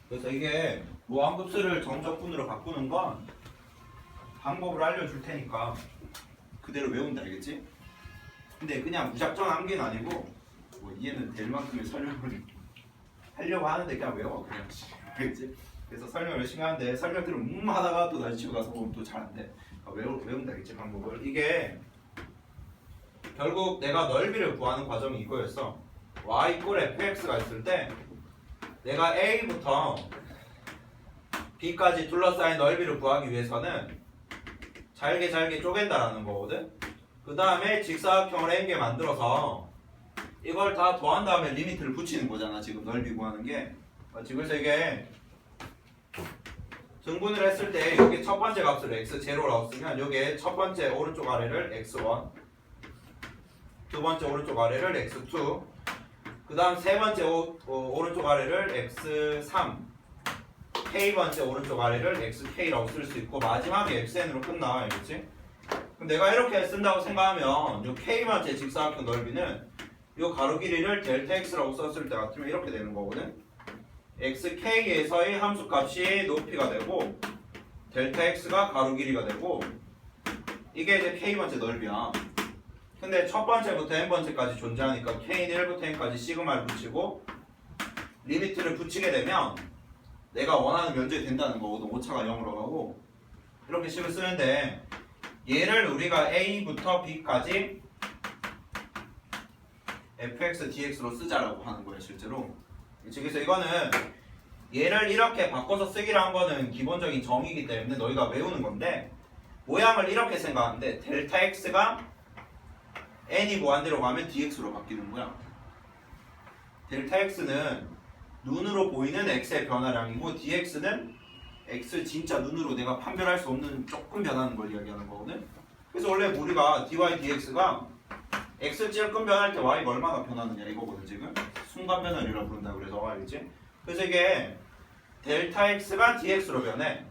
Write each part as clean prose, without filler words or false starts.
그래서 이게 무한급수를 정적분으로 바꾸는 건 방법을 알려줄 테니까 그대로 외운다, 알겠지? 근데 그냥 무작정 암기는 아니고 뭐 이해는 될 만큼의 설명을 하려고 하는데 그냥 외워, 그냥. 알겠지? 그래서 설명 열심히 하는데 설명 들으면 하다가 또 다시 치고 나서 보면 또 잘 안 돼. 외운다, 알겠지? 방법을. 이게 결국 내가 넓이를 구하는 과정이 이거였어. y 이꼴 fx가 있을 때 내가 a부터 b까지 둘러싸인 넓이를 구하기 위해서는 잘게 쪼갠다라는 거거든. 그 다음에 직사각형을 n개 만들어서 이걸 다 더한 다음에 리미트를 붙이는 거잖아. 지금 넓이 구하는 게. 그래서 이게 등분을 했을 때 여기 첫 번째 값을 x0라고 쓰면 여기에 첫 번째 오른쪽 아래를 x1, 두 번째 오른쪽 아래를 x2, 그 다음 세 번째 오른쪽 아래를 x3, k 번째 오른쪽 아래를 xk라고 쓸 수 있고 마지막에 xn으로 끝나, 알겠지? 그럼 내가 이렇게 쓴다고 생각하면 이 k 번째 직사각형 넓이는 이 가로 길이를 델타 x라고 썼을 때 같으면 이렇게 되는 거거든. xk에서의 함수값이 높이가 되고 델타 x가 가로 길이가 되고 이게 이제 k 번째 넓이야. 근데 첫 번째부터 n 번째까지 존재하니까 k는 1부터 n까지 시그마를 붙이고 리미트를 붙이게 되면 내가 원하는 면적이 된다는 거거든. 오차가 0으로 가고 이렇게 식을 쓰는데 얘를 우리가 a부터 b까지 fx dx로 쓰자라고 하는 거예요, 실제로. 그래서 이거는 얘를 이렇게 바꿔서 쓰기로 한 거는 기본적인 정의이기 때문에 너희가 외우는 건데 모양을 이렇게 생각하는데 델타 x가 n이 무한대로 가면 dx로 바뀌는 거야. 델타 x는 눈으로 보이는 x의 변화량이고 dx는 x 진짜 눈으로 내가 판별할 수 없는 조금 변하는 걸 이야기하는 거거든. 그래서 원래 우리가 dy dx가 x 찔끔 변할 때 y가 얼마나 변하느냐 이거거든. 지금 순간 변화율이라고 부른다 그래서 알겠지? 그래서 이게 델타 x가 dx로 변해.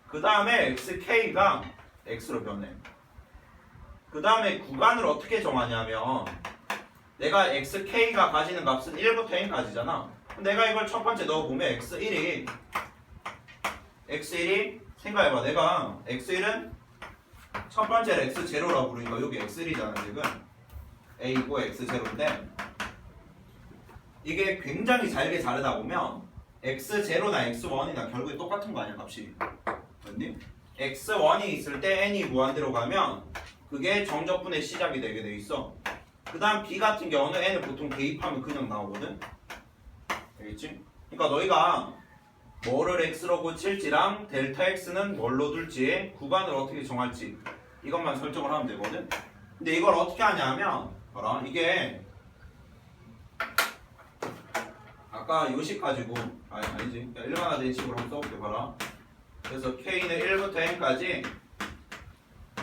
그 다음에 xk가 x로 변해. 그 다음에 구간을 어떻게 정하냐면 내가 xk가 가지는 값은 1부터 n까지잖아. 내가 이걸 첫 번째 넣어보면 x1이 생각해봐. 내가 x1은 첫 번째를 x0라고 부르니까 여기 x1이잖아 지금. a고 x0인데 이게 굉장히 잘게 자르다 보면 x0나 x1이나 결국에 똑같은 거 아니야 값이. 맞니? x1이 있을 때 n이 무한대로 가면 그게 정적분의 시작이 되게 돼 있어. 그 다음 b 같은 경우는 n을 보통 대입하면 그냥 나오거든. 알겠지? 그러니까 너희가 뭐를 x로 고칠지랑 델타 x는 뭘로 둘지 구간을 어떻게 정할지 이것만 설정을 하면 되거든. 근데 이걸 어떻게 하냐면 봐라, 이게 아까 요식 가지고 아니지 일반화된 식으로 한번 써볼게. 봐라. 그래서 k는 1부터 n까지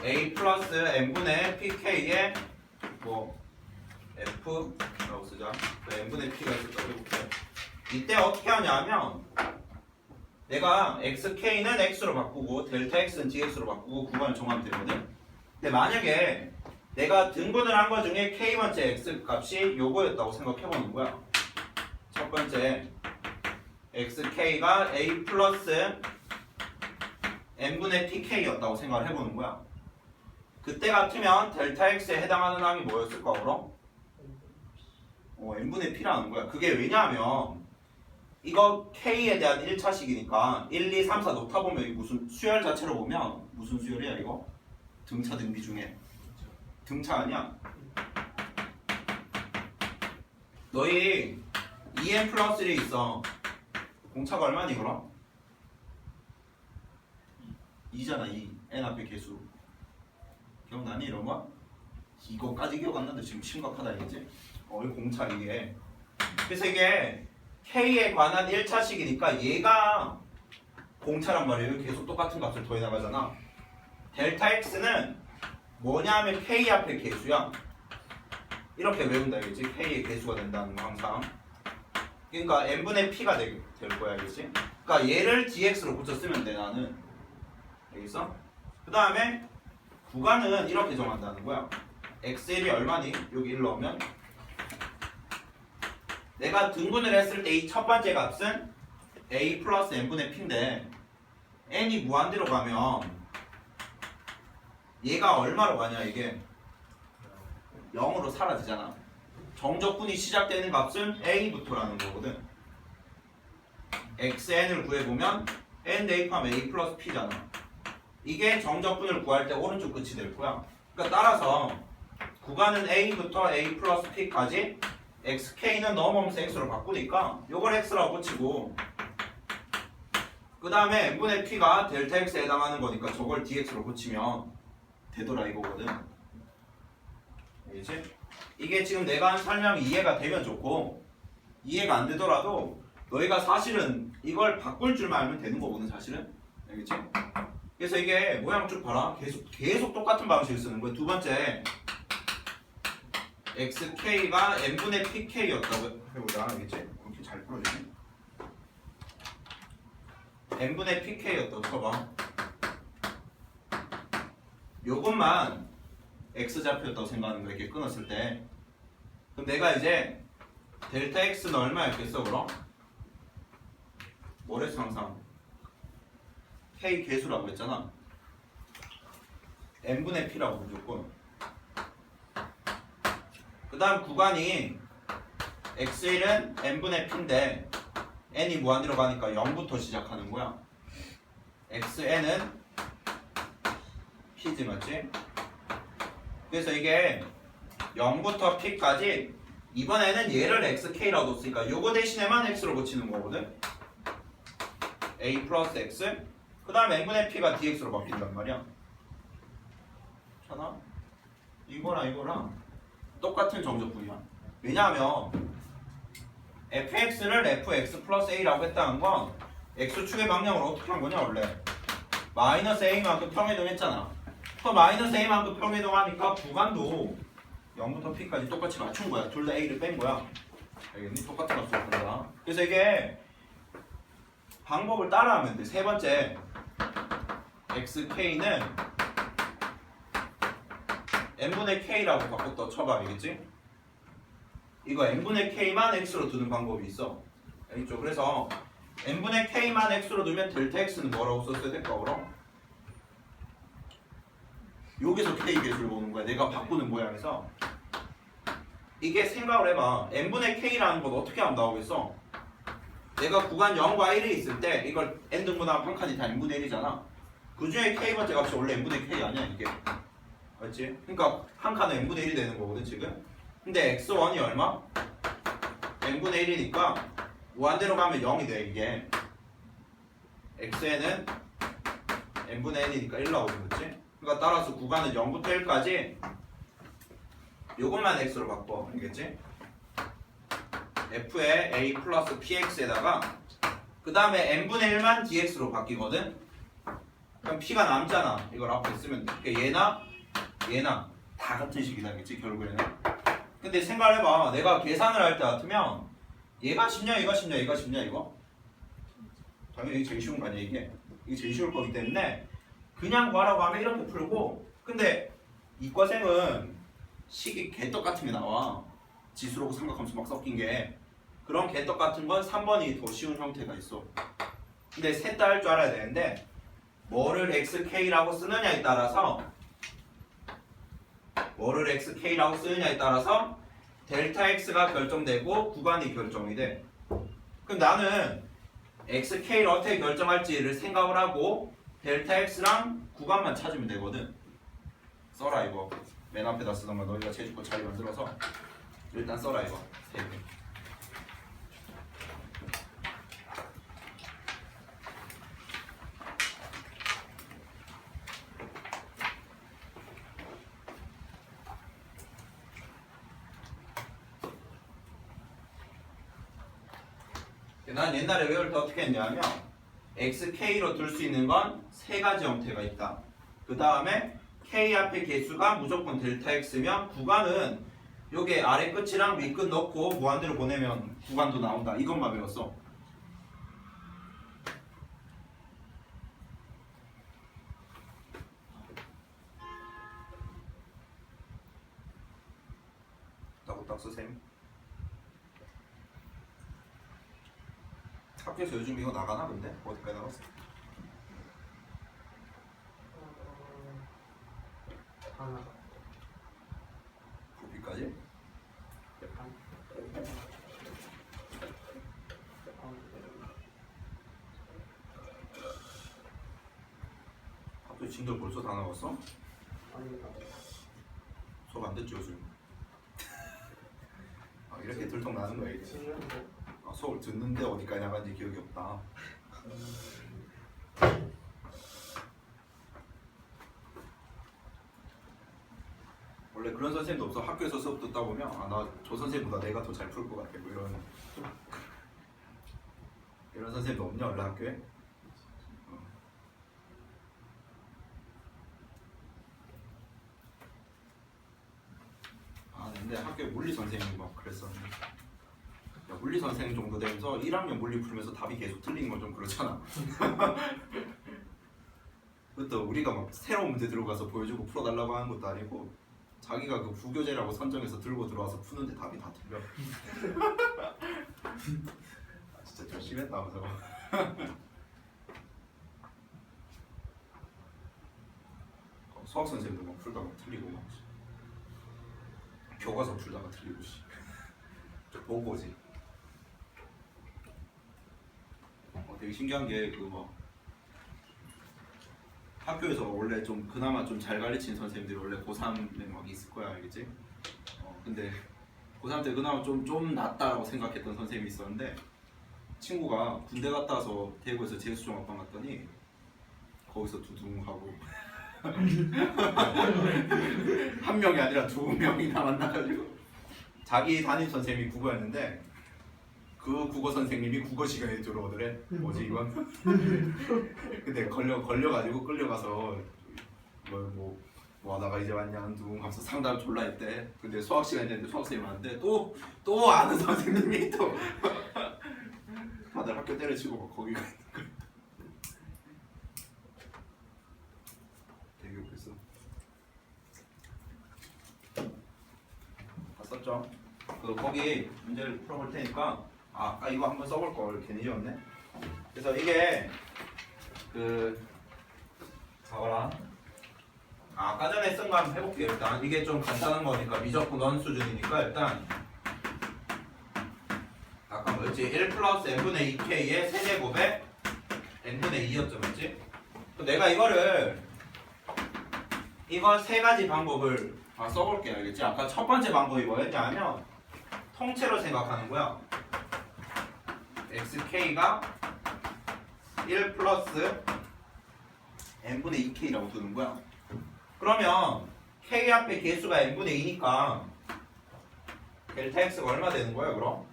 a 플러스 n분의 pk에 뭐 f라고 쓰자. n분의 p가 있었다고 해볼게. 이때 어떻게 하냐면 내가 xk는 x로 바꾸고 델타 x는 dx로 바꾸고 구간을 정하면 되거든. 근데 만약에 내가 등분을 한 것 중에 k번째 x 값이 요거였다고 생각해보는 거야. 첫 번째 xk가 a 플러스 n분의 pk였다고 생각을 해보는 거야. 그때 같으면 델타 x에 해당하는 항이 뭐였을까 그럼? n분의 p라는 거야. 그게 왜냐하면 이거 k에 대한 1차식이니까 1, 2, 3, 4 놓다 보면 이게 무슨 수열 자체로 보면 무슨 수열이야 이거? 등차 등비 중에 등차 아니야? 너희 2n 플러스 1이 있어. 공차가 얼마니 그럼? 2잖아 2. n 앞에 개수 기억나니 이런 거? 이거까지 기억 안 나는데 지금 심각하다 이거지? 이 공차 이게. 그래서 이게 k에 관한 1차식이니까 얘가 공차란 말이에요. 계속 똑같은 값을 더해 나가잖아. 델타 x는 뭐냐면 k 앞에 개수야. 이렇게 외운다 알겠지? k의 개수가 된다는 거 항상. 그러니까 n분의 p가 될 거야 알겠지? 그러니까 얘를 dx로 고쳤으면 돼 나는. 알겠어? 그 다음에 구간은 이렇게 정한다는 거야. x1이 얼마니? 여기 1 넣으면 내가 등분을 했을 때 이 첫 번째 값은 a 플러스 n분의 p인데 n이 무한대로 가면 얘가 얼마로 가냐 이게 0으로 사라지잖아. 정적분이 시작되는 값은 a부터라는 거거든. xn을 구해보면 n 대입하면 a 플러스 p잖아. 이게 정적분을 구할 때 오른쪽 끝이 될 거야. 그러니까 따라서 구간은 a부터 a 플러스 p까지 xk는 넘어오면서 x로 바꾸니까 요걸 x라고 고치고 그 다음에 n분의 p가 델타 x에 해당하는 거니까 저걸 dx로 고치면 되더라 이거거든. 알겠지? 이게 지금 내가 한 설명이 이해가 되면 좋고 이해가 안 되더라도 너희가 사실은 이걸 바꿀 줄만 알면 되는 거거든 사실은. 알겠지? 그래서 이게 모양 쭉 봐라. 계속 똑같은 방식을 쓰는 거야. 두 번째 xk가 n분의 pk였다고 해보자. 알겠지? 이렇게 잘 풀어지네. n분의 pk였다고 쳐봐. 요것만 x좌표였다고 생각하는 거야. 이렇게 끊었을 때. 그럼 내가 이제 델타 x는 얼마였겠어 그럼? 뭐랬어 항상? k 계수라고 했잖아. n분의 p라고 무조건. 그 다음 구간이 x1은 n분의 p인데 n이 무한대로 가니까 0부터 시작하는 거야. xn은 p지 맞지? 그래서 이게 0부터 p까지 이번에는 얘를 xk라고 뒀으니까 요거 대신에만 x로 고치는 거거든. a 플러스 x 그 다음에 n분의 p가 dx로 바뀐단 말이야. 괜찮아? 이거랑 똑같은 정적분이야. 왜냐하면 fx를 fx 플러스 a라고 했다는 건 x축의 방향을 어떻게 한 거냐 원래 마이너스 a만큼 평이동했잖아. 그 마이너스 a만큼 평이동하니까 구간도 0부터 p까지 똑같이 맞춘 거야. 둘 다 a를 뺀 거야. 알겠니? 똑같은 값으로 간다. 그래서 이게 방법을 따라하면 돼. 세 번째 xk는 n분의 k라고 바꿨다 쳐봐. 알겠지? 이거 n분의 k만 x로 두는 방법이 있어. 알겠죠? 그래서 n분의 k만 x로 두면 델타 x는 뭐라고 썼어야 될까 그럼? 여기서 k 계수를 보는 거야. 내가 바꾸는 모양에서. 이게 생각을 해봐. n분의 k라는 건 어떻게 하면 나오겠어? 내가 구간 0과 1이 있을 때 이걸 n 등분하면 한 칸이 다 n분의 1이잖아. 그 중에 k번째 값이 원래 n분의 k 아니야 이게. 맞지? 그러니까 한 칸은 n분의 1이 되는 거거든 지금. 근데 x1이 얼마? n분의 1이니까 무한대로 가면 0이 돼 이게. xn은 n분의 1이니까 1 나오는 거지. 그러니까 따라서 구간은 0부터 1까지 요것만 x로 바꿔. 알겠지? f에 a 플러스 px에다가 그 다음에 n분의 1만 dx로 바뀌거든. 그럼 p가 남잖아. 이걸 앞에 쓰면 돼. 그러니까 얘나 다 같은 식이다. 알겠지? 결국에는. 근데 생각을 해봐. 내가 계산을 할 때 같으면 얘가 쉽냐 얘가 쉽냐 얘가 쉽냐 이거? 당연히 이게 제일 쉬운 거 아니야 이게? 이게 제일 쉬울 거기 때문에 그냥 구하라고 하면 이렇게 풀고. 근데 이과생은 식이 개떡 같은 게 나와. 지수라고 삼각함수 막 섞인 게. 그런 개떡 같은 건 3번이 더 쉬운 형태가 있어. 근데 셋 다 할 줄 알아야 되는데 뭐를 xk라고 쓰느냐에 따라서 델타 x가 결정되고 구간이 결정이 돼. 그럼 나는 xk를 어떻게 결정할지를 생각을 하고 델타 x랑 구간만 찾으면 되거든. 써라 이거. 맨 앞에다 쓰던 거 너희가 제주거 자리 만들어서 일단 써라 이거. 세 개. 난 옛날에 외울 때 어떻게 했냐면 xk로 둘 수 있는 건 세 가지 형태가 있다. 그 다음에 k 앞에 개수가 무조건 델타 x면 구간은 요게 아래 끝이랑 위 끝 넣고 무한대로 보내면 구간도 나온다. 이것만 배웠어. 따고딱 쓰셈. 학교에서 요즘 이거 나가나 근데? 어디까지 나갔어? 하나 부피까지? 학교 진도 벌써 다 나갔어? 아니다. 수업 안 듣지 요즘? 아, 이렇게 들통 나는 거야 이게. 지금도 아, 수업을 듣는데 어디까지 나간지 기억이 없다. 원래 그런 선생님도 없어. 학교에서 수업 듣다 보면 아, 나 저 선생님보다 내가 더 잘 풀 것 같아 뭐 이런 선생님도 없냐 원래 학교에? 아 근데 학교에 물리 선생님이 막 그랬었는데 야, 물리 선생님 정도 되면서 1학년 물리 풀면서 답이 계속 틀린 건 좀 그렇잖아. 그것도 우리가 막 새로운 문제 들어가서 보여주고 풀어달라고 하는 것도 아니고 자기가 그 부교재라고 선정해서 들고 들어와서 푸는데 답이 다 틀려. 아, 진짜 좀 심했다 저거. 수학 선생님도 막 풀다가 틀리고 막 교과서 풀다가 틀리고 씨. 보고지. 되게 신기한 게 그 뭐 학교에서 원래 좀 그나마 좀 잘 가르치는 선생님들이 원래 고3에 막 있을 거야 알겠지? 근데 고3 때 그나마 좀 낫다라고 생각했던 선생님이 있었는데 친구가 군대 갔다 와서 대구에서 재수종합반 갔더니 거기서 두둥하고 한 명이 아니라 두 명이나 만나가지고 자기 담임 선생님이 국어였는데 그 국어 선생님이 국어 시간에 들어오더래. 뭐지 이건? 근데 걸려가지고 끌려가서 뭐 하다가 이제 왔냐 둥 하면서 상담 졸라 했대. 근데 수학 시간이 됐는데 수학 선생님 왔는데 또 아는 선생님이 또 다들 학교 때려치고 막 거기 가 있는 거야. 되게 웃겼어. 봤었죠? 거기 문제를 풀어볼 테니까 아까 이거 한번 써볼 걸 괜히 지웠네. 그래서 이게 봐봐라. 아까 전에 쓴 거 한번 해볼게요. 일단 이게 좀 간단한 거니까 미적분 원 수준이니까 일단 아까 뭐였지? 1 플러스 n분의 2k의 세제곱에 n분의 2였죠, 맞지? 내가 이거 세 가지 방법을 써볼게, 알겠지? 아까 첫 번째 방법이 뭐였냐면 통째로 생각하는 거야. xk가 1 플러스 n분의 2k라고 두는 거야. 그러면 k 앞에 개수가 n분의 2니까 델타 x가 얼마 되는 거야, 그럼?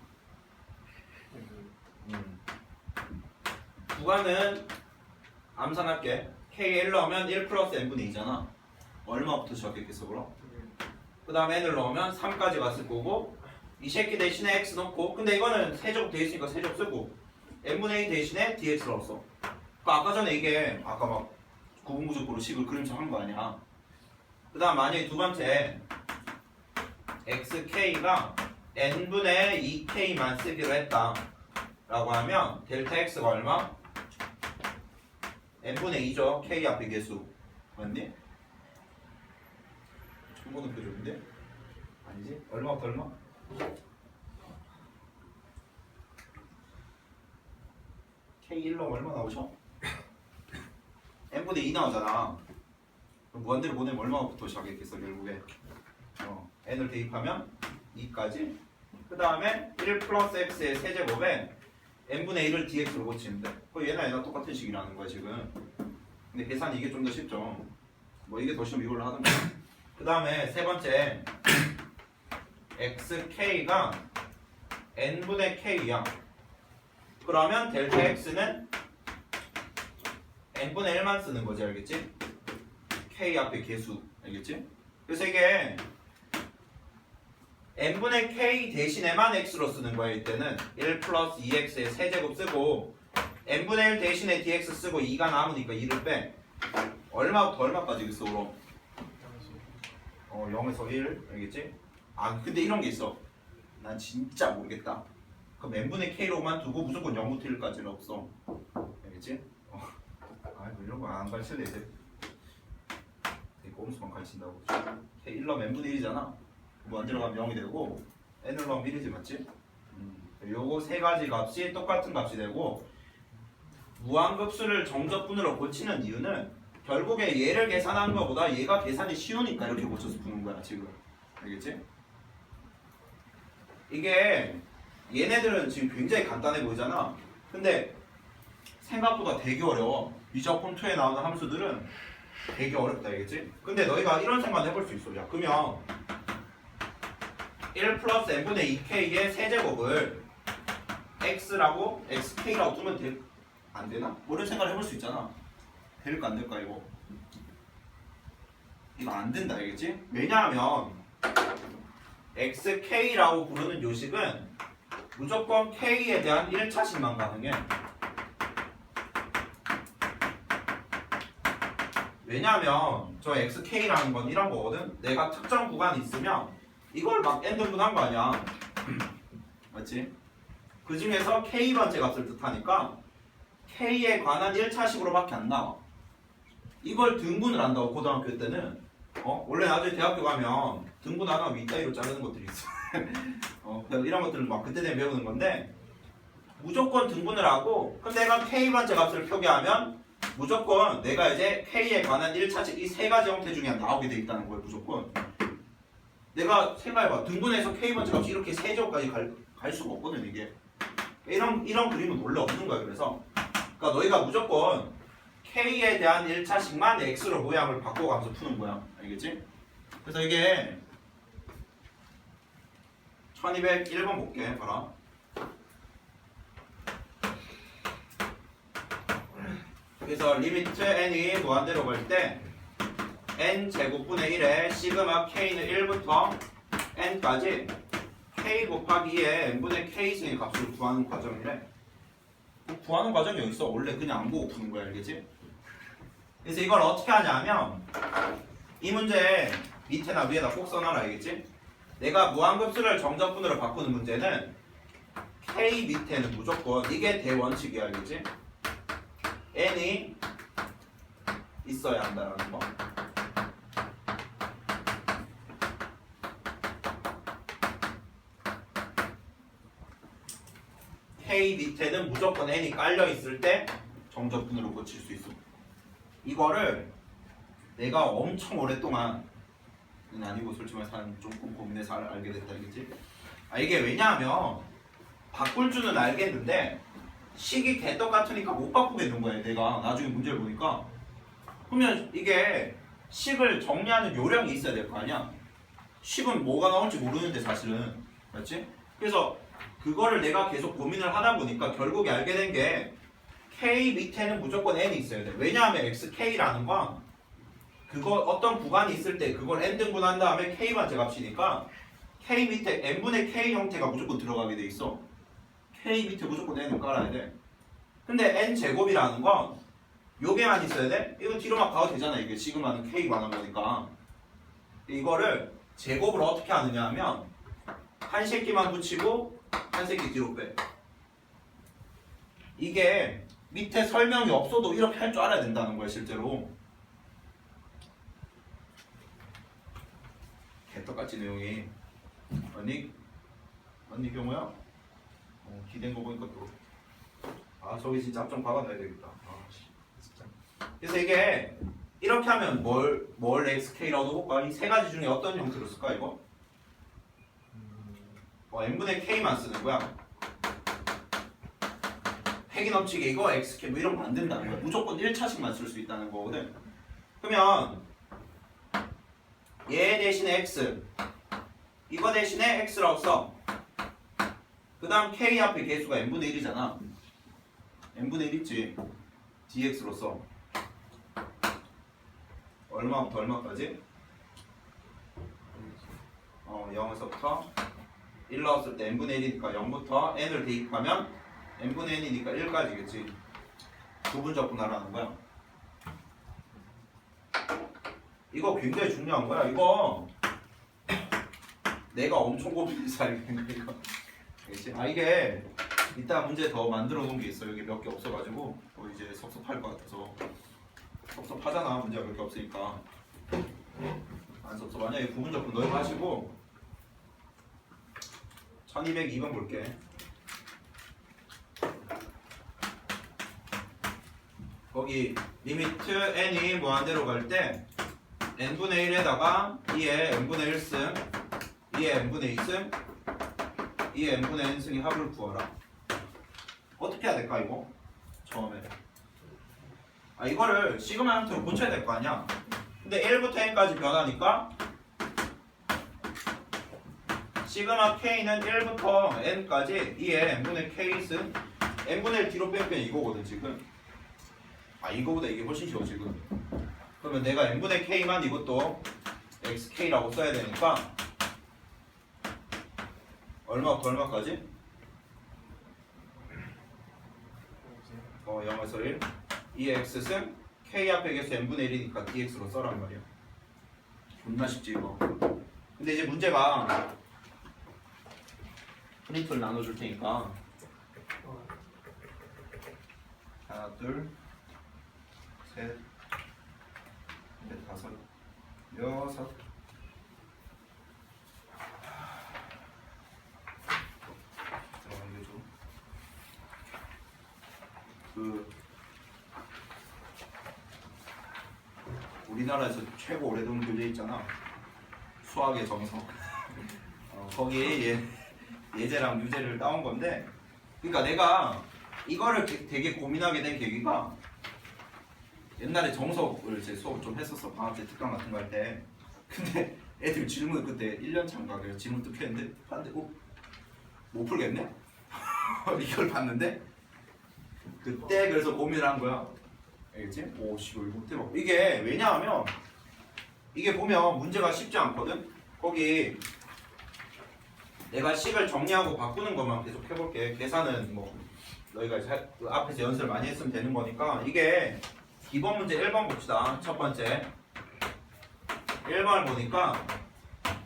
구간은 암산할게. k에 1 넣으면 1 플러스 n분의 2잖아. 얼마부터 시작했겠어, 그럼? 그 다음에 n을 넣으면 3까지 갔을 거고 이 새끼 대신에 x 넣고 근데 이거는 세제곱 돼 있으니까 세제곱 쓰고 n분의 2 대신에 dx 넣었어. 아까 전에 이게 아까 막 구분구조표로 식을 그림처럼 한 거 아니야. 그 다음 만약에 두 번째 xk가 n분의 2k만 쓰기로 했다 라고 하면 델타 x가 얼마? n분의 2죠. k 앞에 개수 맞니? 처음 보는 표정인데? 아니지? 얼마부터 얼마? K1로 얼마 나오죠? n분의 2 나오잖아. 그럼 무한대로 보내면 얼마부터 시작했겠어 결국에? n을 대입하면 2까지. 그 다음에 1 플러스 x의 세제곱에 n분의 1을 dx로 고치면 돼. 얘나 똑같은 식이라는 거야 지금. 근데 계산이 이게 좀 더 쉽죠. 뭐 이게 더 쉬우면 이걸로 하던가. 그 다음에 세 번째 xk가 n분의 k야. 그러면 델타 x는 n분의 1만 쓰는 거지, 알겠지? k 앞에 개수, 알겠지? 그래서 이게 n분의 k 대신에만 x로 쓰는 거야. 이때는 1 플러스 2x의 세제곱 쓰고 n분의 1 대신에 dx 쓰고 2가 남으니까 2를 빼. 얼마부터 얼마까지 있어, 그럼? 0에서 1, 알겠지? 아 근데 이런 게 있어. 난 진짜 모르겠다. 그럼 n분의 k로만 두고 무조건 0부터 1까지는 없어. 알겠지? 뭐 이런 거 안 가르칠래 이제. 되게 꼼수만 가르친다고. k 1 넣으면 n분의 1이잖아. 뭐 안 들어가면 0이 되고 n을 넣으면 1이지 맞지? 요거 세 가지 값이 똑같은 값이 되고 무한급수를 정적분으로 고치는 이유는 결국에 얘를 계산하는 것보다 얘가 계산이 쉬우니까 이렇게 고쳐서 푸는 거야 지금. 알겠지? 이게 얘네들은 지금 굉장히 간단해 보이잖아. 근데 생각보다 되게 어려워. 미적분 2에 나오는 함수들은 되게 어렵다. 알겠지? 근데 너희가 이런 생각 해볼 수 있어. 야 그러면 1 플러스 n분의 2k의 세제곱을 x라고 xk라고 두면 안 되나? 뭐 이런 생각을 해볼 수 있잖아. 될까 안 될까 이거? 이거 안 된다. 알겠지? 왜냐하면 xk라고 부르는 요식은 무조건 k에 대한 1차식만 가능해. 왜냐하면 저 xk라는 건 이런 거거든. 내가 특정 구간이 있으면 이걸 막 n등분한 거 아니야. 맞지? 그 중에서 k번째 값을 뜻하니까 k에 관한 1차식으로밖에 안 나와. 이걸 등분을 한다고 고등학교 때는. 원래 나중에 대학교 가면 등분 안 하면 윗다리로 자르는 것들이 있어. 이런 것들을 막 그때 되면 배우는 건데 무조건 등분을 하고 근데 내가 k번째 값을 표기하면 무조건 내가 이제 k에 관한 1차식 이 세 가지 형태 중에 나오게 돼 있다는 거예요. 무조건. 내가 생각해봐. 등분해서 k번째 값이 이렇게 세제곱까지 갈 수가 없거든 이게. 이런 그림은 원래 없는 거야. 그래서 그러니까 너희가 무조건 k에 대한 1차식만 x로 모양을 바꿔가면서 푸는 거야. 알겠지? 그래서 이게 1201번 볼게. 봐라. 그래서 리미트 n이 무한대로 갈 때 n 제곱분의 1에 시그마 k는 1부터 n까지 k 곱하기 2에 n분의 k승의 값을 구하는 과정이래. 구하는 과정이 여기 있어. 원래 그냥 안 보고 푸는 거야. 알겠지? 그래서 이걸 어떻게 하냐면 이 문제 밑에나 위에다 꼭 써놔라. 알겠지? 내가 무한급수를 정적분으로 바꾸는 문제는 k 밑에는 무조건 이게 대원칙이야. 알겠지? n이 있어야 한다라는 거. k 밑에는 무조건 n이 깔려 있을 때 정적분으로 고칠 수 있어. 이거를 내가 엄청 오랫동안 아니고 솔직히 말해서 조금 고민해서 알게 됐다. 알겠지? 이게 왜냐하면 바꿀 줄은 알겠는데 식이 개떡같으니까 못 바꾸겠는 거야. 내가 나중에 문제를 보니까. 그러면 이게 식을 정리하는 요령이 있어야 될 거 아니야. 식은 뭐가 나올지 모르는데 사실은. 맞지? 그래서 그거를 내가 계속 고민을 하다 보니까 결국에 알게 된 게 k 밑에는 무조건 n이 있어야 돼. 왜냐하면 xk라는 건 그거 어떤 구간이 있을 때 그걸 n 등분한 다음에 k번째 값이니까 k 밑에 n분의 k 형태가 무조건 들어가게 돼 있어. k 밑에 무조건 n을 깔아야 돼. 근데 n 제곱이라는 건 요게만 있어야 돼? 이거 뒤로 막 가도 되잖아. 이게 시그마는 k 관한 거니까. 이거를 제곱을 어떻게 하느냐 하면 한 새끼만 붙이고 한 새끼 뒤로 빼. 이게 밑에 설명이 없어도 이렇게 할 줄 알아야 된다는 거야 실제로. 개떡같이 내용이. 언니 경우야? 기댄 거 보니까 또 저기 진짜 앞좀 박아놔야 되겠다. 진짜. 그래서 이게 이렇게 하면 뭘 xk라고 볼까? 이 세 가지 중에 어떤 형태로 쓸까 이거? n분의 k만 쓰는 거야. 획이 넘치게 이거 xk 뭐 이런 거 안 된다는 거야. 무조건 1차식만 쓸 수 있다는 거거든. 그러면 얘 대신에 x 이거 대신에 x라고 써. 그 다음 k 앞에 개수가 n분의 1이잖아. n분의 1 있지. dx로 써. 얼마부터 얼마까지? 0에서부터 1 넣었을 때 n분의 1이니까 0부터 n을 대입하면 n분의 n이니까 1까지겠지. 부분적분하라는 거야. 이거 굉장히 중요한 거야. 이거 내가 엄청 고민해서 알게 된 거야. 이거. 알겠지? 아 이게 이따 문제 더 만들어 놓은 게 있어. 여기 몇 개 없어가지고 이제 섭섭할 것 같아서. 섭섭하잖아 문제가 몇 개 없으니까. 안 섭섭하냐? 이 부분적분 넣어 하시고 1202번 볼게. 거기 리미트 n이 무한대로 갈 때 n분의 1에다가 2의 n분의 1승 2의 n분의 2승 2의 n분의 n승의 합을 구하라. 어떻게 해야 될까 이거? 처음에 아 이거를 시그마 형태로 고쳐야 될 거 아니야. 근데 1부터 n까지 변하니까 시그마 k는 1부터 n까지 2의 n분의 k승 n분의 1 뒤로 빼면 이거거든 지금. 아 이거보다 이게 훨씬 쉬워 지금. 그러면 내가 n분의 k만 이것도 xk라고 써야 되니까 얼마부터 얼마까지? 0에서 1 2x승 k 앞에 계수 n분의 1이니까 dx로 써란 말이야. 존나 쉽지 이거. 근데 이제 문제가 프린트를 나눠줄 테니까 하나 둘 셋 넷 다섯 여섯 들어가죠. 우리나라에서 최고 오래된 교재 있잖아. 수학의 정석. 거기에 예제랑 유제를 따온 건데, 그러니까 내가 이거를 되게 고민하게 된 계기가 옛날에 정석을 이제 수업 좀 했었어. 방학 때 특강 같은 거 할 때. 근데 애들 질문 그때 1년 차인가 그래서 질문 뚝 했는데 봤는데 못 풀겠네? 이걸 봤는데 그때 그래서 고민을 한 거야. 알겠지? 오 씨발 이거 대박. 이게 왜냐하면 이게 보면 문제가 쉽지 않거든? 거기 내가 식을 정리하고 바꾸는 것만 계속 해볼게. 계산은 뭐 너희가 앞에서 연습을 많이 했으면 되는 거니까. 이게 기본 문제 1번 봅시다. 첫 번째 1번을 보니까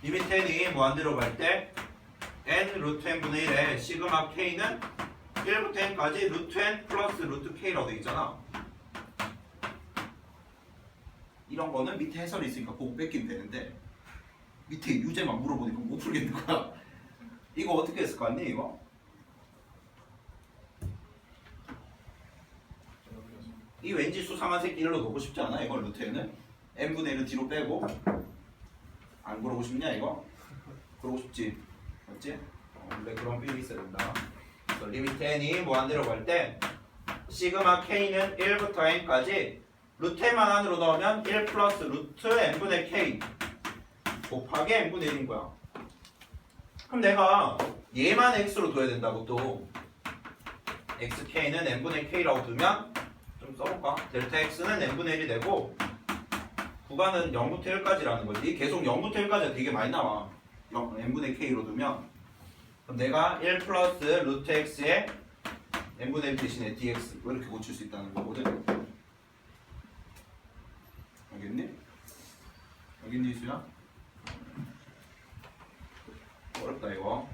리미트 n이 무한대로 갈 때 n 루트 n분의 1에 시그마 k는 1부터 n까지 루트 n 플러스 루트 k라고 되어 있잖아. 이런 거는 밑에 해설이 있으니까 보고 뺏기면 되는데 밑에 유제만 물어보니까 못 풀겠는 거야. 이거 어떻게 했을 거 같니 이거? 이 왠지 수상한 새끼 일로 넣고 싶지 않아? 이걸 루트에는 n분의 1은 뒤로 빼고. 안 그러고 싶냐 이거? 그러고 싶지 맞지? 원래 그런 필이 있어야 된다. 그래서 리미트 n이 무한대로 갈 때 시그마 k는 1부터 n까지 루트 n만 안으로 넣으면 1 플러스 루트 n분의 k 곱하기 n분의 1인 거야. 그럼 내가 얘만 x로 둬야 된다고. 또 xk는 n분의 k라고 두면 좀 써볼까? 델타 x는 n분의 1이 되고 구간은 0부터 1까지라는 거지. 계속 0부터 1까지가 되게 많이 나와. n분의 k로 두면 그럼 내가 1 플러스 루트 x에 n분의 1 대신에 dx 이렇게 고칠 수 있다는 거거든. 알겠니? 알겠니 이수야? 어렵다 이거.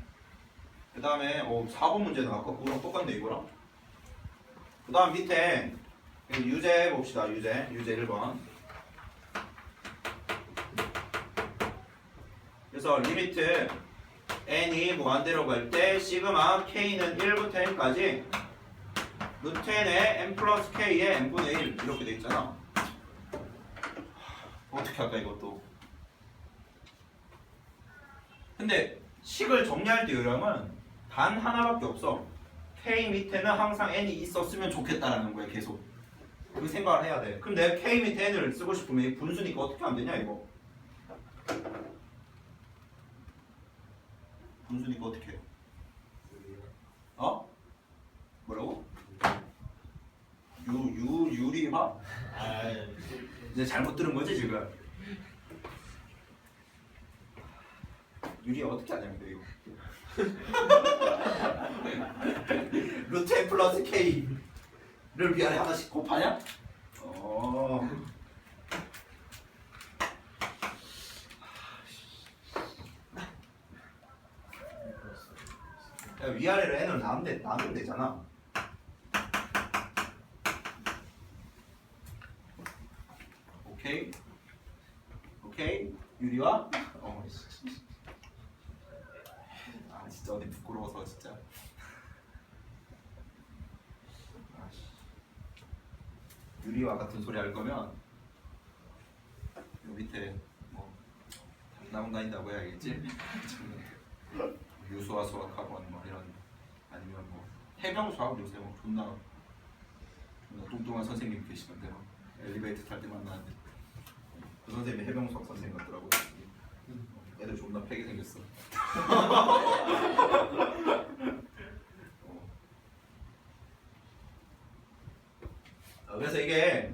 그 다음에 4번 문제는 아까 그거랑 똑같네 이거랑. 그 다음 밑에 유제 봅시다. 유제 1번. 그래서 리미트 n이 무한대로 갈 때 시그마 k는 1부터 n까지 루트 n에 n 플러스 k에 n분의 1 이렇게 돼 있잖아. 어떻게 할까 이것도. 근데 식을 정리할 때 요령은 단 하나밖에 없어. k 밑에는 항상 n이 있었으면 좋겠다라는 거야. 계속 그 생각을 해야 돼. 그럼 내가 k 밑에 n을 쓰고 싶으면 이 분수니까 어떻게 하면 되냐 이거. 분수니까 어떻게 해? 어? 뭐라고? 유리화? 이제 잘못 들은 거지 지금. 유리 어떻게 하냐면 이거. 루트 n 플러스 k를 위아래 하나씩 곱하냐? 야 위아래로 n을 나누면 되잖아. 오케이? 오케이? 유리와? 아 진짜 어디 부끄러워서 진짜. 유리와 같은 소리 할 거면 요 밑에 뭐 나무 다닌다고 해야겠지? 유수와 수학학원 뭐 이런 아니면 뭐 해병 수학 요새 뭐 존나 뚱뚱한 선생님 계시던데 뭐 엘리베이터 탈 때 만나는데 그 선생님이 해병 수학 선생님 같더라고. 애들 존나 패게 생겼어. 그래서 이게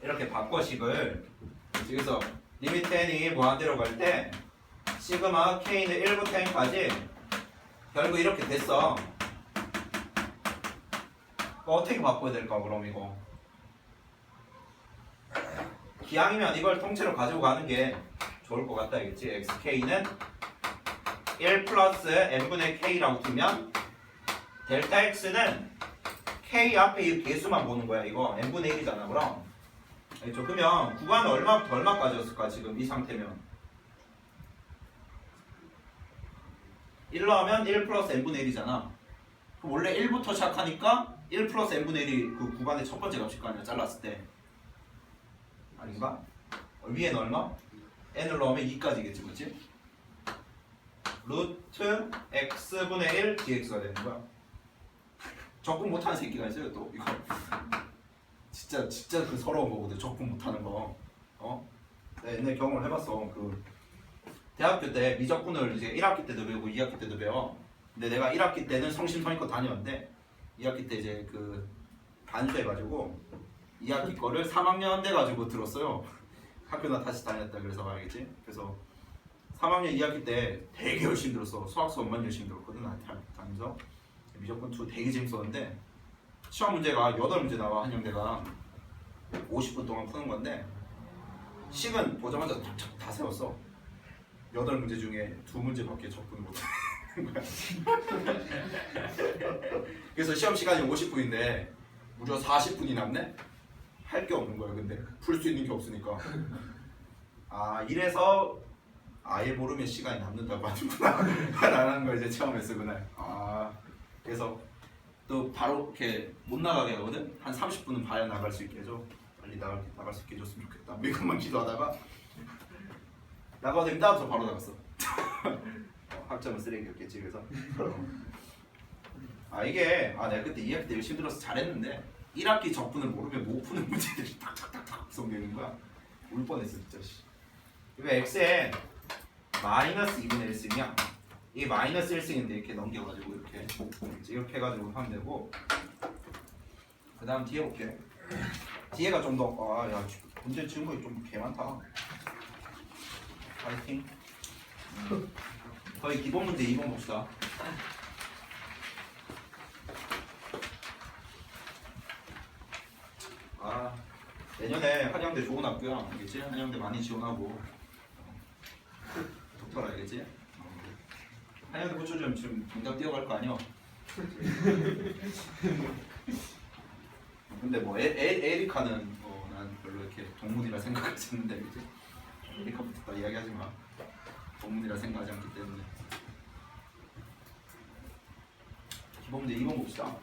이렇게 바꿔식을 여기서 리미트 n이 무한대로 갈 때 시그마 k는 1부터 n까지 결국 이렇게 됐어. 어떻게 바꿔야 될까 그럼 이거 기왕이면 이걸 통째로 가지고 가는 게 좋을 것 같다 알겠지? xk는 1 플러스 n분의 k라고 두면 델타 x는 k 앞에 이 개수만 보는 거야. 이거 n분의 1이잖아. 그럼 알겠죠? 그러면 구간은 얼마부터 얼마까지였을까 지금 이 상태면 1로 하면 1 플러스 n분의 1이잖아. 그럼 원래 1부터 시작하니까 1 플러스 n분의 1이 그 구간의 첫 번째 값일 거 아니야. 잘랐을 때 아닌가? 위에는 얼마? n을 넣으면 2까지겠지 그치? 루트 x분의 1 dx가 되는 거야. 적분 못하는 새끼가 있어요 또 이거. 진짜 그 서러운 거거든 적분 못하는 거. 내가 옛날에 경험을 해봤어. 그 대학교 때 미적분을 이제 1학기 때도 배우고 2학기 때도 배워. 근데 내가 1학기 때는 성심성의껏 다녔는데 2학기 때 이제 그 반수해가지고 2학기 거를 3학년 돼가지고 들었어요. 학교나 다시 다녔다 그래서 알겠지? 그래서 3학년 2학기 때 되게 열심히 들었어. 수학 수업만 열심히 들었거든. 다니면서 미적분 2 되게 재밌었는데 시험 문제가 8문제 나와. 한영대가 50분 동안 푸는 건데 식은 보자마자 탁탁 다 세웠어. 8문제 중에 2문제밖에 적분을 못하는 거야. 그래서 시험 시간이 50분인데 무려 40분이 남네? 할 게 없는 거야. 근데 풀 수 있는 게 없으니까. 아 이래서 아예 모르면 시간이 남는다고 하는구나 라는 걸 이제 처음 했어 그날. 아 그래서 또 바로 이렇게 못 나가게 하거든. 한 30분은 봐야 나갈 수 있게 해줘. 빨리 나갈 수 있게 해줬으면 좋겠다. 이것만 기도하다가 나가도 된다 하면서 바로 나갔어. 학점은 쓰레기였겠지. 그래서 이게 내가 그때 2학기 때 열심히 들어서 잘했는데 1학기 적분을 모르면 못 푸는 문제들이 탁탁탁탁 구성되는 거야. 울 뻔했어 진짜. 이거 x에 마이너스 2분의 1승이야. 이 마이너스 1승인데 이렇게 넘겨가지고 이렇게 해가지고 하면 되고, 그 다음 뒤에 볼게. 뒤에가 좀 더 야 문제 지은 거 좀 개 많다. 파이팅. 거의 기본 문제 2번 봅시다. 내년에 한양대 좋은 학교야. 알겠지? 한양대 많이 지원하고 독터라 알겠지? 한양대 붙여주면 지금 당장 뛰어갈 거 아니야? 근데 뭐 에리카는 난 별로 이렇게 동문이라 생각하지 않는데 그치? 에리카 붙었다 이야기하지 마. 동문이라 생각하지 않기 때문에. 기본 문제 2번 봅시다.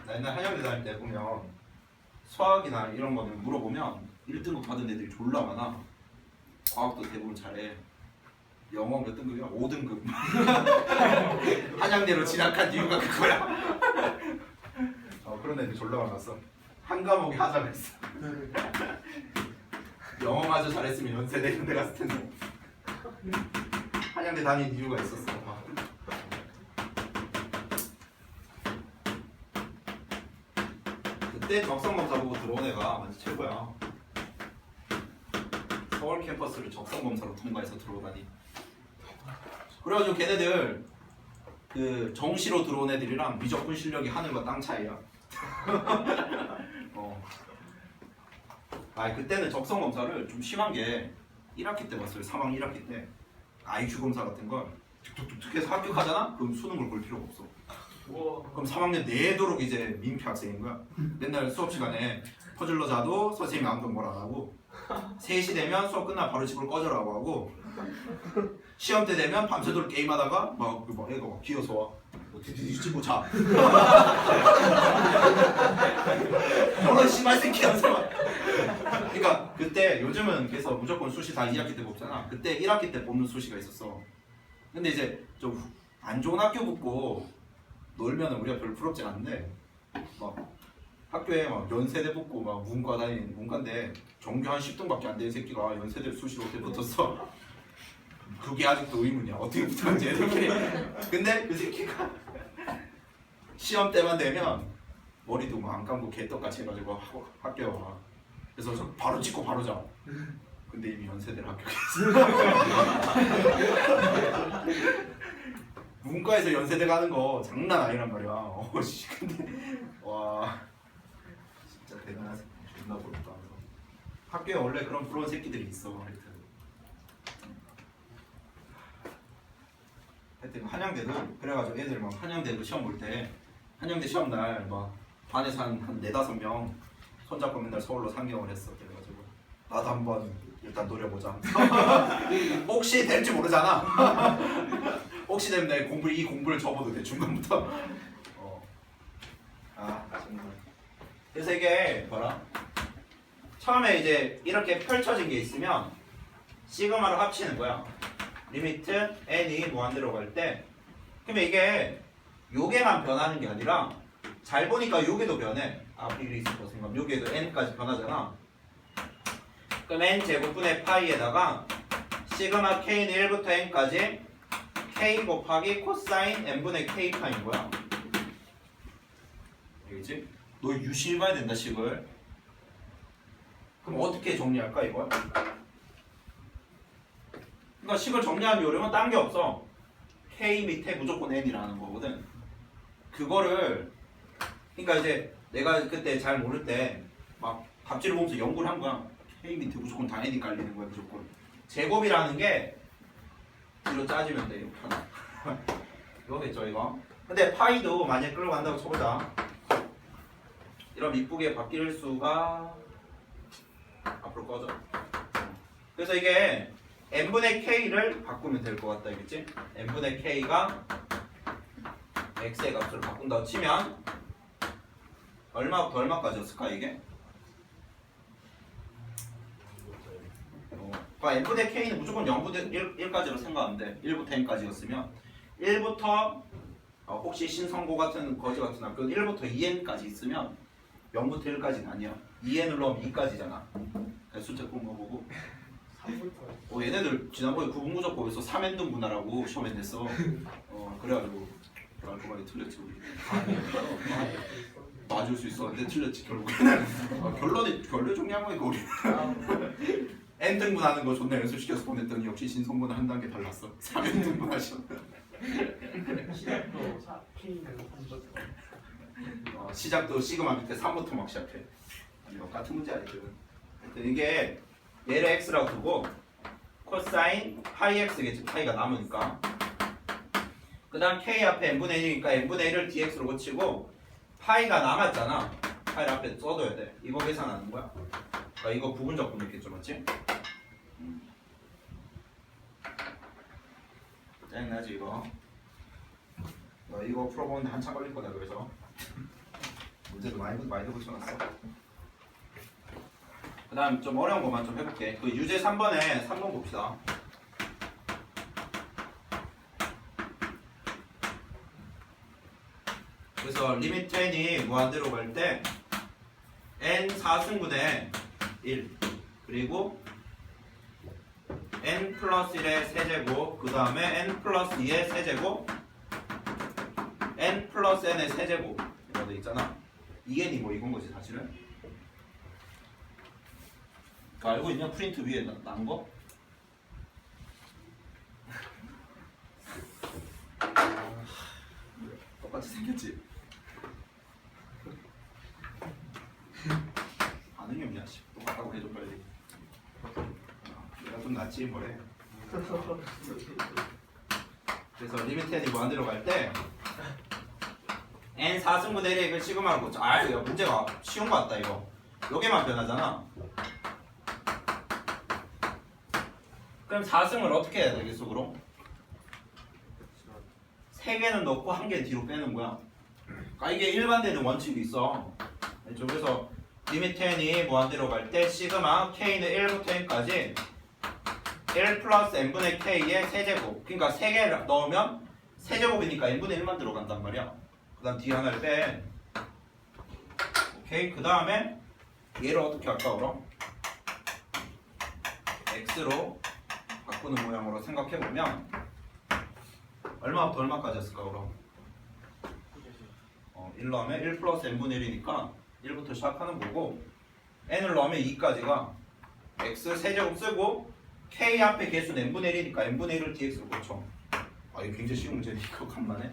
나 옛날 한양대 다닐 때 보면 수학이나 이런 거는 물어보면 1등급 받은 애들이 졸라 많아. 과학도 대부분 잘해. 영어 몇 등급이야? 5등급. 한양대로 진학한 이유가 그거야. 그런 애들 졸라 많았어. 한 과목에 하자가 있어. 영어마저 잘했으면 연세대 이런 데 갔을 텐데. 한양대 다닌 이유가 있었어. 그때 적성검사 보고 들어온 애가 완전 최고야. 서울 캠퍼스를 적성검사로 통과해서 들어오다니. 그래가지고 걔네들 그 정시로 들어온 애들이랑 미적분 실력이 하늘과 땅 차이야. 그때는 적성검사를 좀 심한 게 1학기 때 봤어요. 3학년 1학기 때 IQ 검사 같은 걸 툭툭툭 해서 합격하잖아? 그럼 수능을 볼 필요가 없어. 우와. 그럼 3학년 내도록 이제 민폐 학생인 거야. 맨날 수업 시간에 퍼즐러 자도 선생님이 아무도 뭘 안 하고 3시 되면 수업 끝나 바로 집을 꺼져라고 하고 시험 때 되면 밤새도록 게임하다가 막 애가 막 기어서 와. 뒤집고 자. 너는 심한 새끼라서. 그러니까 그때 요즘은 그래서 무조건 수시 다 2학기 때 뽑잖아. 그때 1학기 때 뽑는 수시가 있었어. 근데 이제 좀 안 좋은 학교 붙고 놀면 우리가 별로 부럽지 않은데 막 학교에 막 연세대 붙고 막 문과 다니는 문과인데 정규 한 10등밖에 안 되는 새끼가 연세대 수시로 어떻게 붙었어? 그게 아직도 의문이야. 어떻게 붙었는지 애들끼리. 근데 그 새끼가 시험 때만 되면 머리도 막 안 감고 개떡같이 해가지고 학교에 와. 그래서 저 바로 찍고 바로 자. 근데 이미 연세대를 합격했어. 문과에서 연세대 가는 거 장난 아니란 말이야. 씨, 근데 와 진짜 대단한 새끼. 존나 부럽다. 학교에 원래 그런 부러운 새끼들이 있어. 하여튼 한양대도 그래가지고 애들 막 한양대도 시험 볼 때 한양대 시험 날 막 반에서 한 4-5명 손잡고 맨날 서울로 상경을 했어. 그래가지고 나도 한번 일단 노려보자. 혹시 될지 모르잖아. 혹시 되면 내 이 공부를 접어도 돼 중간부터. 아 정말. 그래서 이게 뭐라? 처음에 이제 이렇게 펼쳐진 게 있으면 시그마로 합치는 거야. 리미트 n이 무한대로 갈 때. 그러면 이게 요게만 변하는 게 아니라 잘 보니까 요게도 변해. 앞뒤로 있을 거 생각하면 요게도 n까지 변하잖아. 그럼 n 제곱분의 파이에다가 시그마 k는 1부터 n까지 k 곱하기 코사인 n분의 k 파인 거야. 알겠지? 너 유심히 봐야 된다 식을. 그럼 어떻게 정리할까 이걸? 그러니까 식을 정리하는 요령은 딴 게 없어. k 밑에 무조건 n이라는 거거든. 그거를 그러니까 이제 내가 그때 잘 모를 때 막 답지를 보면서 연구를 한 거야. k 밑에 무조건 다 n이 깔리는 거야 무조건. 제곱이라는 게 뒤로 짜주면 돼. 이렇게 하나. 이거겠죠 이거. 근데 파이도 만약에 끌고 간다고 쳐보자. 이런 이쁘게 바뀔 수가 앞으로 꺼져. 그래서 이게 n분의 k를 바꾸면 될 것 같다 알겠지? n분의 k가 x의 값으로 바꾼다고 치면 얼마부터 얼마까지였을까 이게? 그러니까 n분의 k는 무조건 0부터 1까지로 생각하면 돼. 1부터 n까지였으면 1부터 혹시 신성고 같은 거지 같은 학교 1부터 2n까지 있으면 0부터 1까지는 아니야. 2n을 넣으면 2까지잖아. 숫자 공부보고. 3부터. 얘네들 지난번에 구분구조법에서 3n등 분할하고 시험에 냈어. 그래가지고 알고바이 틀렸지 우리. 맞을 수 있었는데 틀렸지 결국에는. 결론 정리한 거니까 우리. n등분 하는 거 존나 연습시켜서 보냈더니 역시 신성분은 한 단계 달랐어. 3n등분 하시면. 시작도 K는 3부터. 시작도 시그마 밑에 3부터 막 시작해. 이거 같은 문제 아니거든. 이게 얘를 x라고 두고 코사인 파이 x겠지. 파이가 남으니까. 그 다음 k 앞에 n분의 1이니까 n분의 1을 dx로 고치고 파이가 남았잖아. 파이를 앞에 써둬야 돼. 이거 계산하는 거야. 그러니까 이거 부분적분 있겠죠, 맞지? 짜증나지 이거. 이거 풀어보는데 한참 걸릴 거다 그래서 문제도 많이 붙여놨어. 그 다음 좀 어려운 것만 좀 해볼게. 그 유제 3번에 3번 봅시다. 그래서 리미트 n이 무한대로 갈 때 n 4승분의 1 그리고 n 플러스 1의 세제곱 그 다음에 n 플러스 2의 세제곱 n 플러스 n의 세제곱 이거 돼 있잖아. 2n이 뭐 이건 거지 사실은. 그거 알고 있냐? 프린트 위에 난 거? 똑같이 생겼지? 반응이 없냐? 똑같다고 해줘 빨리. 내가 좀 낫지 뭐래. 그래서 리미트 n이 무한대로 갈 때 n 4승분의 1의 이걸 시그마로 고쳐. 아 이거 문제가 쉬운 거 같다 이거. 요게만 변하잖아. 그럼 4승을 어떻게 해야 되겠어 그럼? 3개는 넣고 1개 뒤로 빼는 거야. 아 이게 일반되는 원칙이 있어. 그래서 리미트 n이 무한대로 갈 때 시그마 k는 1부터 n까지 1 플러스 n분의 k의 세제곱. 그러니까 3개 넣으면 세제곱이니까 n분의 1만 들어간단 말이야. 그 다음 뒤에 하나를 빼. 오케이. 그 다음에 얘를 어떻게 할까 그럼? x로 바꾸는 모양으로 생각해보면 얼마부터 얼마까지 했을까 그럼? 1 넣으면 1 플러스 n분의 1이니까 1부터 시작하는 거고 n을 넣으면 2까지가 x 세제곱 쓰고 k 앞에 개수는 n분의 1이니까 n분의 1을 dx로 고쳐. 아 이거 굉장히 쉬운 문제네 이거 간만에.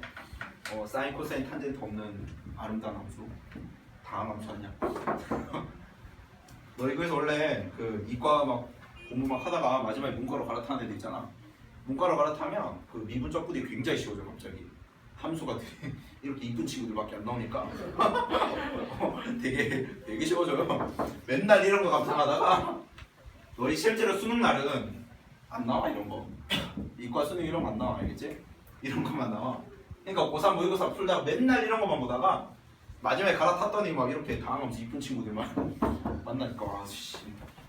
사인 코사인 탄젠트 없는 아름다운 함수. 다음 함수 아니야? 너 이거에서 원래 그 이과 막 공부 막 하다가 마지막에 문과로 갈아타는 애들 있잖아. 문과로 갈아타면 그 미분적 분이 굉장히 쉬워져 갑자기. 함수가 이렇게 이쁜 친구들밖에 안 나오니까 되게 쉬워져요. 맨날 이런 거 감상하다가 너희 실제로 수능 날은 안 나와 이런 거. 이과 수능 이런 거 안 나와 알겠지? 이런 것만 나와. 그러니까 고3 모의고사 풀다가 맨날 이런 것만 보다가 마지막에 갈아탔더니 막 이렇게 당하면서 이쁜 친구들만 만나니까 와 씨.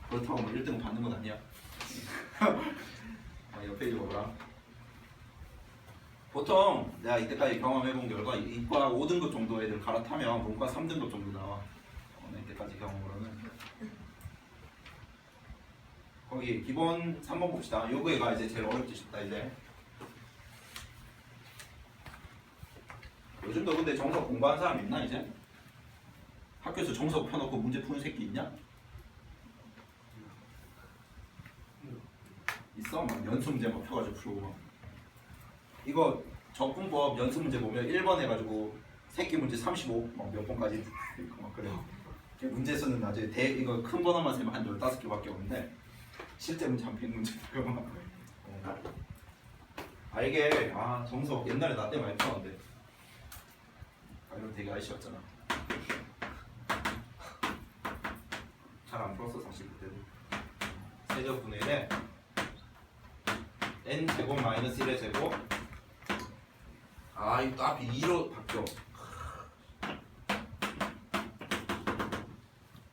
그렇다고 뭐 1등 받는 건 아니야. 옆에 읽어보라. 보통 내가 이때까지 경험해본 결과 이과 5등급 정도 애들 갈아타면 문과 3등급 정도 나와. 이때까지 경험으로는. 거기 기본 3번 봅시다. 요거가 이제 제일 어렵지 싶다 이제. 요즘도 근데 정석 공부하는 사람 있나 이제? 학교에서 정석 펴놓고 문제 푸는 새끼 있냐? 있어? 막 연습 문제 막 펴가지고 풀고 막. 이거 적분법 연습 문제 보면 1번 해가지고 새끼 문제 35 막 몇 번까지 막 그래. 문제 쓰는 나중에 이거 큰 번호만 세면 한 15개밖에 없는데 실제 문제 한 100문제 들고 막. 이게 정석 옛날에 나 때 많이 풀었는데 이런 되게 아쉬웠잖아. 잘 안 풀었어 사실 그때도. 세제곱분의 1에 n제곱 마이너스 1의 제곱. 이거 또 앞이 2로 바뀌어.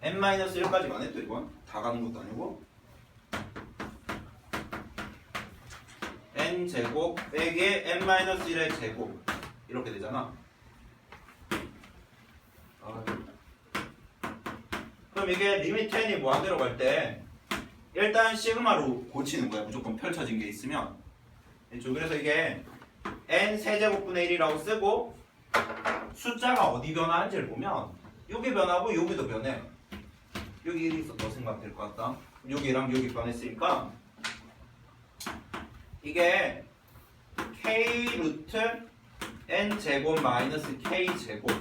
n-1까지만 해 또 이건 다 가는 것도 아니고 n제곱 빼기 n-1의 제곱 이렇게 되잖아. 그럼 이게 리미트 n이 무한대로 갈 때 일단 시그마로 고치는 거야. 무조건 펼쳐진 게 있으면. 그래서 이게 n 세제곱분의 1이라고 쓰고 숫자가 어디 변화하는지를 보면 여기 변하고 여기도 변해. 여기 1이 있었다고 생각하면 될 것 같다. 여기랑 여기 변했으니까 이게 k 루트 n 제곱 마이너스 k 제곱.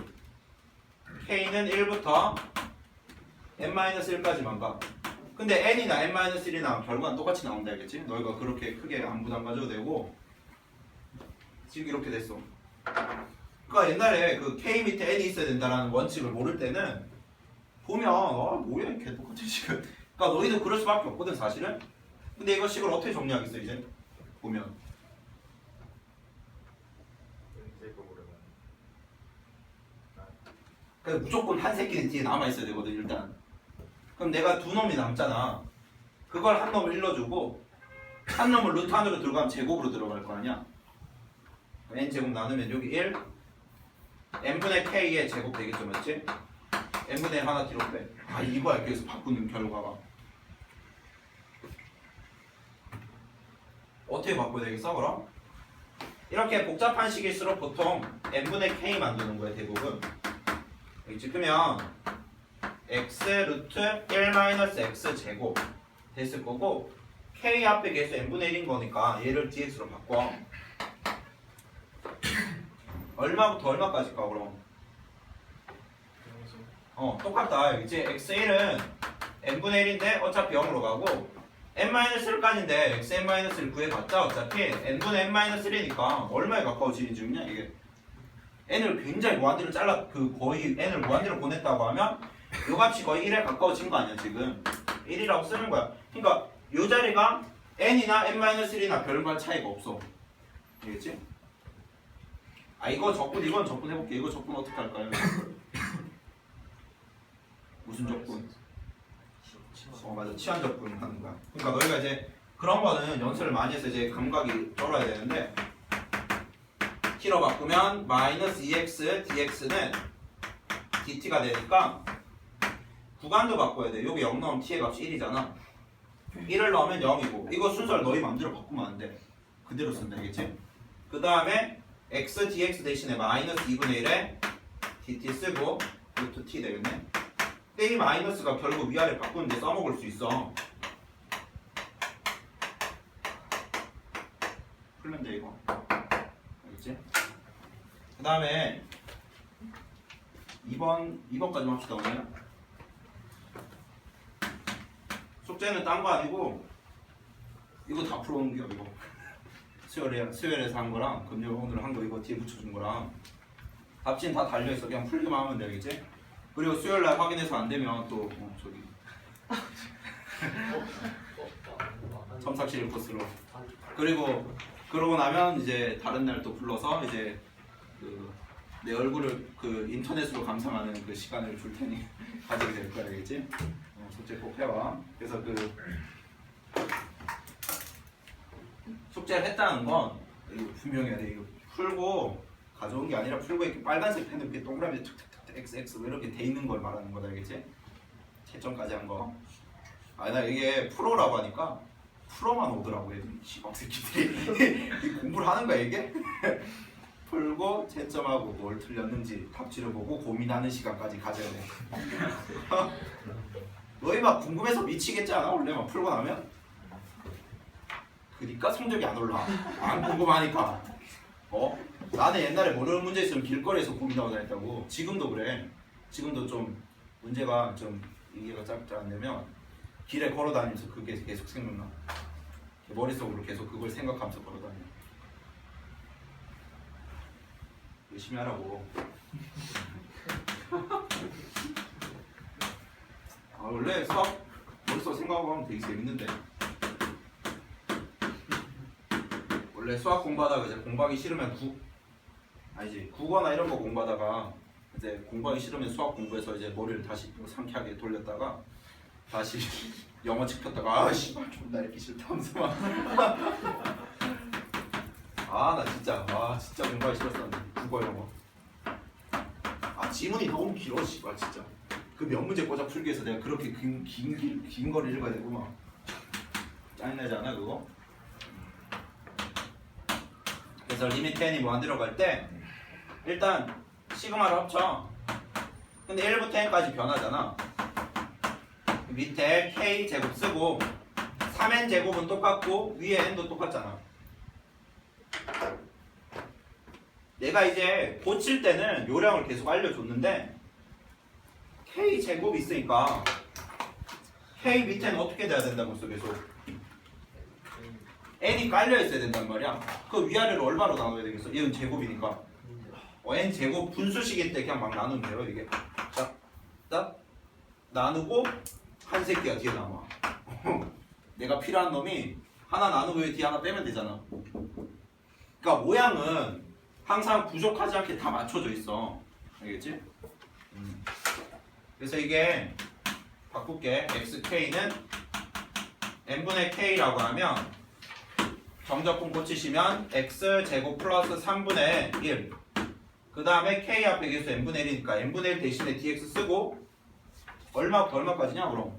k는 1부터 n-1까지만 가. 근데 n이나 n-1이나 결과는 똑같이 나온다 알겠지? 너희가 그렇게 크게 안 부담 가져도 되고. 지금 이렇게 됐어. 그러니까 옛날에 그 k 밑에 n이 있어야 된다는 원칙을 모를 때는 보면 뭐야 걔 똑같아 지금. 그러니까 너희도 그럴 수밖에 없거든 사실은. 근데 이거 식을 어떻게 정리하겠어 이제? 보면 그러니까 무조건 한 새끼는 뒤에 남아있어야 되거든 일단. 그럼 내가 두 놈이 남잖아. 그걸 한 놈을 일러주고 한 놈을 루트 안으로 들어가면 제곱으로 들어갈 거 아니야. n제곱 나누면 여기 1 n분의 k의 제곱 되겠죠 맞지? n분의 1 하나 뒤로 빼. 이거 알기 위해서 바꾸는 결과가 어떻게 바꿔야 되겠어 그럼? 이렇게 복잡한 식일수록 보통 n분의 k 만드는 거야 대부분. 알겠지? 그러면 x 루트 1-x 제곱 됐을 거고 k 앞에 계수 n분의 1인 거니까 얘를 dx로 바꿔. 얼마부터 얼마까지 가 그럼? 똑같다 알겠지? x1은 n분의 1인데 어차피 0으로 가고 n-1까지인데 xn-1을 구해봤자 어차피 n분의 n-1이니까 얼마에 가까워지는지 중이냐 이게 n을 굉장히 무한대로 잘라 거의 n을 무한대로 보냈다고 하면 요 값이 거의 1에 가까워진 거 아니야 지금 1이라고 쓰는 거야. 그러니까 요 자리가 n이나 n-1이나 별반 차이가 없어. 알겠지? 이거 적분 이건 적분 해볼게. 이거 적분 어떻게 할까요? 무슨 적분? 맞아 치환 적분 하는 거야. 그러니까 너희가 이제 그런 거는 연습을 많이 해서 이제 감각이 떨어야 되는데 t로 바꾸면 마이너스 2x dx는 dt가 되니까 구간도 바꿔야 돼. 여기 0 넣으면 t의 값이 1이잖아. 1을 넣으면 0이고 이거 순서를 너희 마음대로 바꾸면 안 돼. 그대로 쓴다 알겠지? 그 다음에 x dx 대신에 마이너스 2분의 1에 dt 쓰고 루트 t 되겠네. 근데 이 마이너스가 결국 위아래 바꾸는데 써먹을 수 있어. 풀면 돼 이거. 알겠지? 그 다음에 2번까지 합시다 오늘. 숙제는 딴 거 아니고 이거 다 풀어온 게 이거. 수요일에서 한 거랑 금요일 오늘 한 거 이거 뒤에 붙여준 거랑 답진 다 달려있어. 그냥 풀기만 하면 되겠지? 그리고 수요일날 확인해서 안 되면 또 저기 첨삭실 코스로 그리고 그러고 나면 이제 다른 날 또 불러서 이제 내 얼굴을 인터넷으로 감상하는 그 시간을 줄 테니 가지게 될 거야 알겠지? 숙제 꼭 해와. 그래서 숙제를 했다는 건 이거 분명해야 돼. 이거 풀고 가져온 게 아니라 풀고 이렇게 빨간색 펜으로 이렇게 동그라미 탁탁탁 XX 이렇게 돼 있는 걸 말하는 거다 알겠지? 채점까지 한 거. 나 이게 프로라고 하니까 프로만 오더라고 애들이 시방 새끼들이 공부를 하는 거야 이게? 풀고 채점하고 뭘 틀렸는지 답지를 보고 고민하는 시간까지 가져야 돼. 너희 막 궁금해서 미치겠지 않아? 원래 막 풀고 나면? 그니까 성적이 안 올라. 안 궁금하니까. 나는 옛날에 모르는 문제 있으면 길거리에서 고민하고 다녔다고. 지금도 그래. 지금도 좀 문제가 좀 이해가 잘 안 되면 길에 걸어 다니면서 그게 계속 생각나. 머릿속으로 계속 그걸 생각하면서 걸어 다녀. 열심히 하라고. 원래 수학 머릿속 생각하고 하면 되게 재밌는데 원래 수학 공부하다가 이제 공부하기 싫으면 국어나 이런 거 공부하다가 이제 공부하기 싫으면 수학 공부해서 이제 머리를 다시 상쾌하게 돌렸다가 다시 영어 책 폈다가 씨발 존나 읽기 싫다 하면서 막 나 진짜 공부하기 싫었었는데 국어 영어 지문이 너무 길어 씨발 진짜. 그 몇 문제 꽂아 풀기 위해서 내가 그렇게 긴 거를 읽어야 되고 막 짜증나지 않아 그거? 그래서 리미트 n이 무한대로 갈 때 일단 시그마를 합쳐. 근데 1부터 n까지 변하잖아. 밑에 k 제곱 쓰고 3n 제곱은 똑같고 위에 n도 똑같잖아. 내가 이제 고칠 때는 요령을 계속 알려줬는데 k 제곱이 있으니까 k 밑에는 어떻게 돼야 된다고 했어 계속? n이 깔려 있어야 된단 말이야. 그 위아래를 얼마로 나눠야 되겠어? 얘는 제곱이니까 n 제곱 분수식일 때 그냥 막 나누면 돼요 이게. 자, 나누고 한 새끼가 뒤에 남아. 내가 필요한 놈이 하나 나누고 뒤에 하나 빼면 되잖아. 그러니까 모양은 항상 부족하지 않게 다 맞춰져 있어. 알겠지? 그래서 이게 바꿀게. xk는 n분의 k라고 하면 정적분 고치시면 x제곱 플러스 3분의 1. 그 다음에 k 앞에 계수 n분의 1이니까 n분의 1 대신에 dx 쓰고 얼마부터 얼마까지냐 그럼?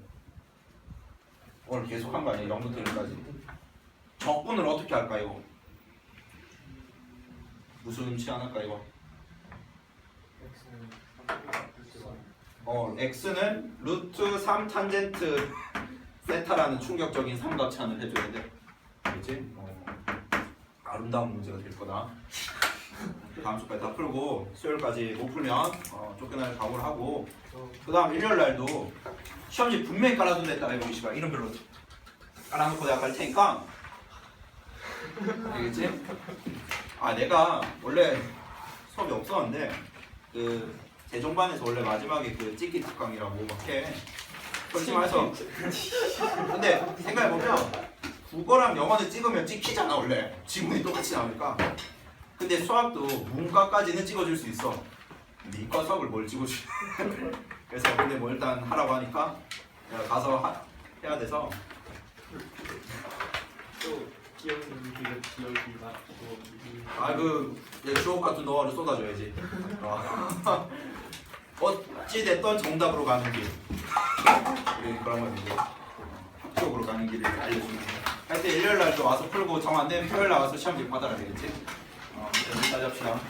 오늘 계속 한 거 아니야? 0부터 1까지. 적분을 어떻게 할까 이거? 무슨 음치 안 할까 이거? x는 루트 3 탄젠트 세타라는 충격적인 삼각찬을 해줘야 돼. 알겠지? 아름다운 문제가 될 거다. 다음 주까지 다 풀고 수요일까지 못 풀면 쫓겨날 각오를 하고 그 다음 일요일 날도 시험지 분명히 깔아둔다 했다. 이거 씨발 이름별로 깔아놓고 내가 갈 테니까 알겠지? 아 내가 원래 수업이 없었는데 그 대종반에서 원래 마지막에 그 찍기 특강이라고 막 해. 솔직히 말해서 근데 생각해보면 국어랑 영어는 찍으면 찍히잖아 원래 지문이 똑같이 나오니까. 근데 수학도 문과까지는 찍어줄 수 있어. 근데 이과 수학을 뭘 찍어줄 그래서 근데 뭐 일단 하라고 하니까 내가 가서 해야 돼서. 또 기억이 기억이 나고. 그 주옥 같은 노화를 쏟아줘야지. 어찌 됐던 정답으로 가는 길. 그런 건 이제 쪽으로 가는 길을 알려주는 거야. 하여튼 일요일 날 또 와서 풀고 정 안 되면 토요일 날 와서 시험지 받아라 되겠지. 일단 합시다.